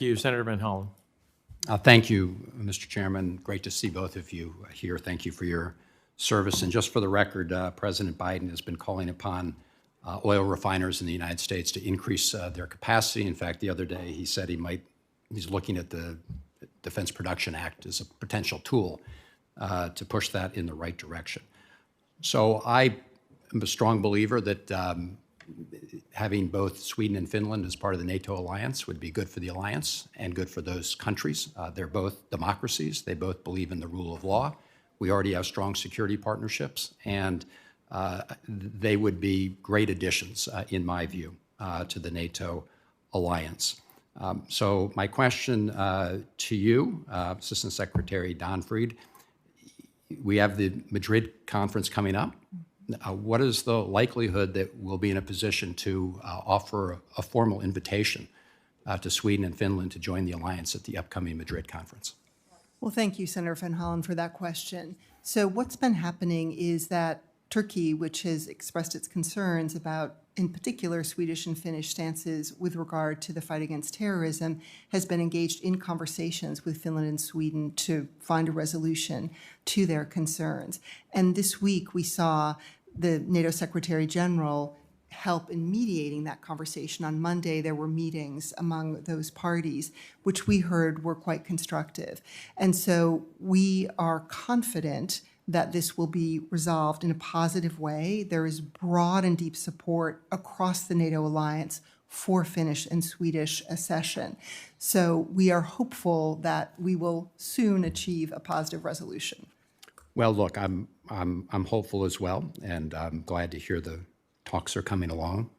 Thank you, Senator Van Hollen. Thank you, Mr. Chairman. Great to see both of you here. Thank you for your service. And just for the record, President Biden has been calling upon oil refiners in the United States to increase their capacity. In fact, the other day he said he's looking at the Defense Production Act as a potential tool to push that in the right direction. So I am a strong believer that having both Sweden and Finland as part of the NATO alliance would be good for the alliance and good for those countries. They're both democracies. They both believe in the rule of law. We already have strong security partnerships, and they would be great additions, in my view, to the NATO alliance. So my question to you, Assistant Secretary Donfried, we have the Madrid conference coming up. What is the likelihood that we'll be in a position to offer a formal invitation to Sweden and Finland to join the alliance at the upcoming Madrid conference? Well, thank you, Senator Van Hollen, for that question. So what's been happening is that Turkey, which has expressed its concerns about, in particular, Swedish and Finnish stances with regard to the fight against terrorism, has been engaged in conversations with Finland and Sweden to find a resolution to their concerns. And this week we saw the NATO Secretary General help in mediating that conversation. On Monday, there were meetings among those parties, which we heard were quite constructive. And so we are confident that this will be resolved in a positive way. There is broad and deep support across the NATO alliance for Finnish and Swedish accession. So we are hopeful that we will soon achieve a positive resolution. Well, look, I'm hopeful as well, and I'm glad to hear the talks are coming along.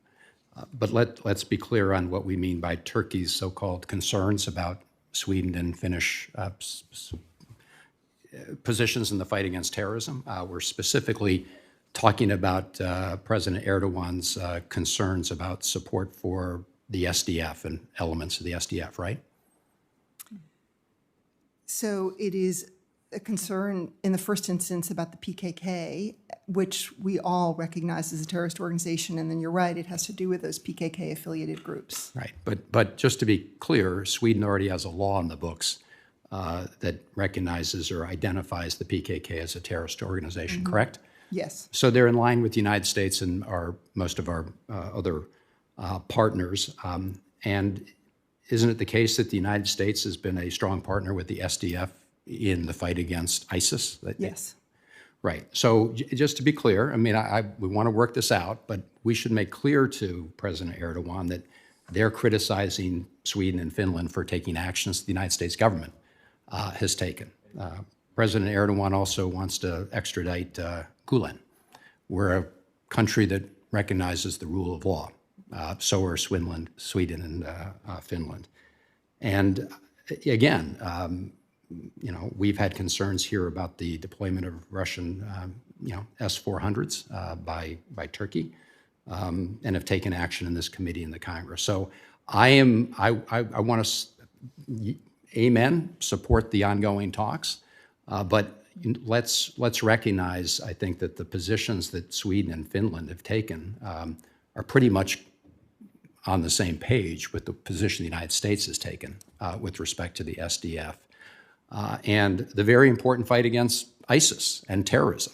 But let's be clear on what we mean by Turkey's so-called concerns about Sweden and Finnish positions in the fight against terrorism. We're specifically talking about President Erdogan's concerns about support for the SDF and elements of the SDF, right? So it is a concern in the first instance about the PKK, which we all recognize as a terrorist organization. And then you're right, it has to do with those PKK affiliated groups. Right, but just to be clear, Sweden already has a law in the books that recognizes or identifies the PKK as a terrorist organization, correct? Yes. So they're in line with the United States and most of our other partners. And isn't it the case that the United States has been a strong partner with the SDF in the fight against ISIS? Yes. Right. So just to be clear, I mean, we want to work this out, but we should make clear to President Erdogan that they're criticizing Sweden and Finland for taking actions the United States government has taken. President Erdogan also wants to extradite Gulen. We're a country that recognizes the rule of law. So are Sweden and Finland. And again, you know, we've had concerns here about the deployment of Russian, S-400s by Turkey, and have taken action in this committee in the Congress. So I want to support the ongoing talks, but let's recognize, I think, that the positions that Sweden and Finland have taken are pretty much on the same page with the position the United States has taken with respect to the SDF. And the very important fight against ISIS and terrorism.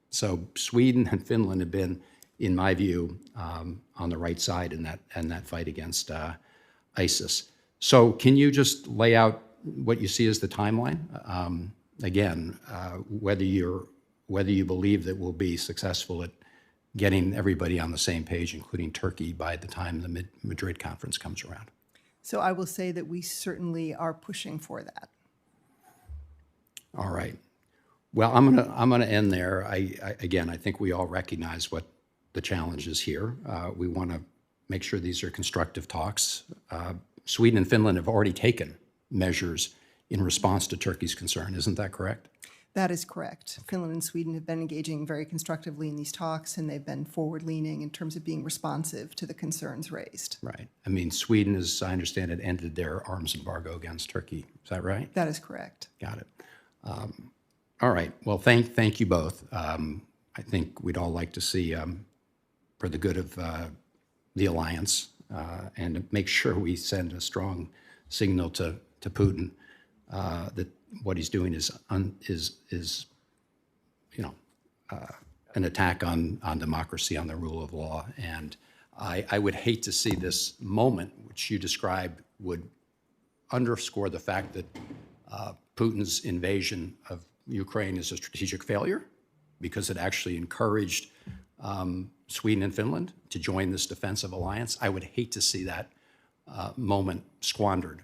So Sweden and Finland have been, in my view, on the right side in that fight against ISIS. So can you just lay out what you see as the timeline? Again, whether you believe that we'll be successful at getting everybody on the same page, including Turkey, by the time the Madrid conference comes around. So I will say that we certainly are pushing for that. All right. Well, I'm gonna end there. Again, I think we all recognize what the challenge is here. We want to make sure these are constructive talks. Sweden and Finland have already taken measures in response to Turkey's concern. Isn't that correct? That is correct. Finland and Sweden have been engaging very constructively in these talks, and they've been forward-leaning in terms of being responsive to the concerns raised. Right. I mean, Sweden, as I understand it, ended their arms embargo against Turkey. Is that right? That is correct. Got it. All right. Well, thank you both. I think we'd all like to see, for the good of the alliance, and make sure we send a strong signal to Putin that what he's doing is an attack on democracy, on the rule of law. And I would hate to see this moment, which you described, would underscore the fact that Putin's invasion of Ukraine is a strategic failure because it actually encouraged Sweden and Finland to join this defensive alliance. I would hate to see that moment squandered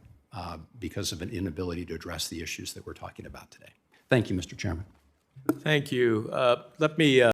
because of an inability to address the issues that we're talking about today. Thank you, Mr. Chairman. Thank you. Let me